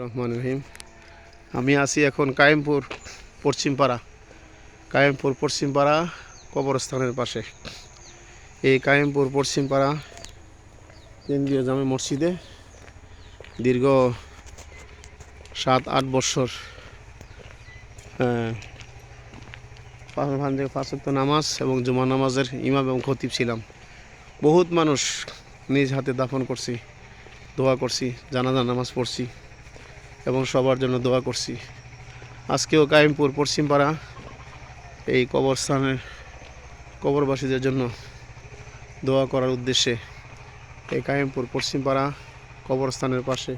রহমান রহিম। আমি আছি এখন কায়েমপুর পশ্চিমপাড়া কবরস্থানের পাশে। এই কায়েমপুর পশ্চিমপাড়া কেন্দ্রীয় জামে মসজিদে দীর্ঘ 7-8 বছর পাঁচ ওয়াক্ত নামাজ এবং জুমা নামাজের ইমাম এবং খতিব ছিলাম। বহুত মানুষ নিজ হাতে দাফন করছি, দোয়া করছি, জানাজা নামাজ পড়ছি এবং সবার জন্য দোয়া করছি। আজকেও কায়েমপুর পশ্চিমপাড়া এই কবরস্থানের কবরবাসীদের জন্য দোয়া করার উদ্দেশ্যে এই কায়েমপুর পশ্চিমপাড়া কবরস্থানের পাশে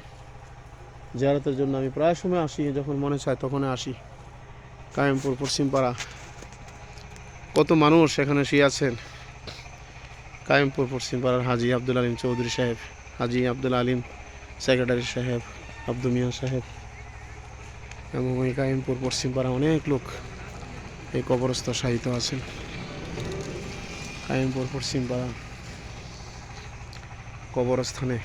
জিয়ারতের জন্য আমি প্রায় সময় আসি, যখন মনে চায় তখনই আসি। কায়েমপুর পশ্চিমপাড়া কত মানুষ এখানে শুয়ে আছেন। কায়েমপুর পশ্চিমপাড়ার হাজি আব্দুল আলিম চৌধুরী সাহেব, হাজি আব্দুল আলিম সেক্রেটারি সাহেব, আব্দু মিয়া সাহেব এবং এই কায়েমপুর পশ্চিমপাড়া অনেক লোক এই কবরস্থ শায়িত আছেন। কায়েমপুর পশ্চিমপাড়া কবরস্থানে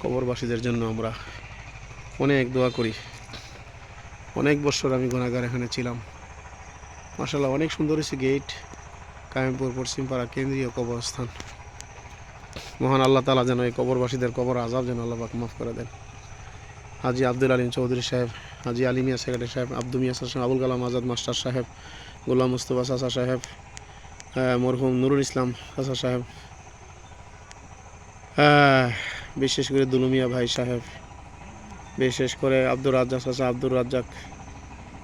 কবরবাসীদের জন্য আমরা অনেক দোয়া করি। অনেক বছর আমি গুনাহগার এখানে ছিলাম। মাশাআল্লাহ, অনেক সুন্দর হয়েছে গেট। কায়েমপুর পশ্চিমপাড়া কেন্দ্রীয় কবরস্থান। মহান আল্লাহ তাআলা যেন এই কবরবাসীদের কবর আযাব যেন আল্লাহ পাক মাফ করে দেন। হাজি আব্দুল আলিম চৌধুরী সাহেব, হাজি আলী মিয়া সেক্রেটারি সাহেব, আব্দু মিয়া সাহেব, আবুল কালাম আজাদ মাস্টার সাহেব, গোলাম মুস্তফা চাচা সাহেব, মরহুম নুরুল ইসলাম চাচা সাহেব, বিশেষ করে দুলুমিয়া ভাই সাহেব, বিশেষ করে আব্দুর রাজ্জাক চাচা আব্দুর রাজ্জাক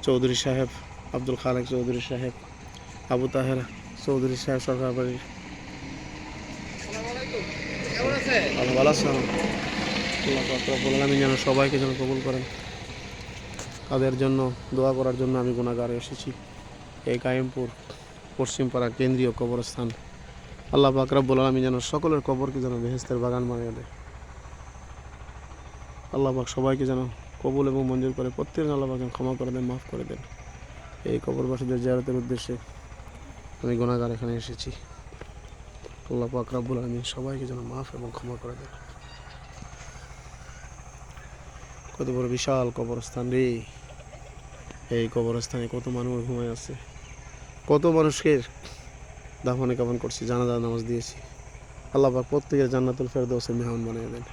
চৌধুরী সাহেব, আব্দুল খালেক চৌধুরী সাহেব, আবু তাহের চৌধুরী সাহেব সরকার বাড়ির আমি যেন সবাইকে যেন কবুল করেন। তাদের জন্য দোয়া করার জন্য আমি গুনাহগারে এসেছি এই কায়েমপুর পশ্চিমপাড়া কেন্দ্রীয় কবরস্থান। আল্লাহ পাক রব্বুল আলামিন যেন সকলের কবরকে যেন বেহেশতের বাগান বানিয়ে দেয়। আল্লাহ পাক সবাইকে যেন কবুল এবং মঞ্জুর করে, প্রত্যেক আল্লাহ পাক ক্ষমা করে দেন, মাফ করে দেন। এই কবরবাসীদের জিয়ারতের উদ্দেশ্যে আমি গুনাহগার এখানে এসেছি। আল্লাহ পাক রব্বুল আলামিন সবাইকে যেন মাফ এবং ক্ষমা করে দেন। কত বড় বিশাল কবরস্থান রে! এই কবরস্থানে কত মানুষ ঘুমায় আছে, কত মানুষকে দাফনে কাফন করছি, জানাজা নামাজ দিয়েছি। আল্লাহ পাক প্রত্যেকের জান্নাতুল ফেরদৌসের মেহমান বানিয়ে দেন।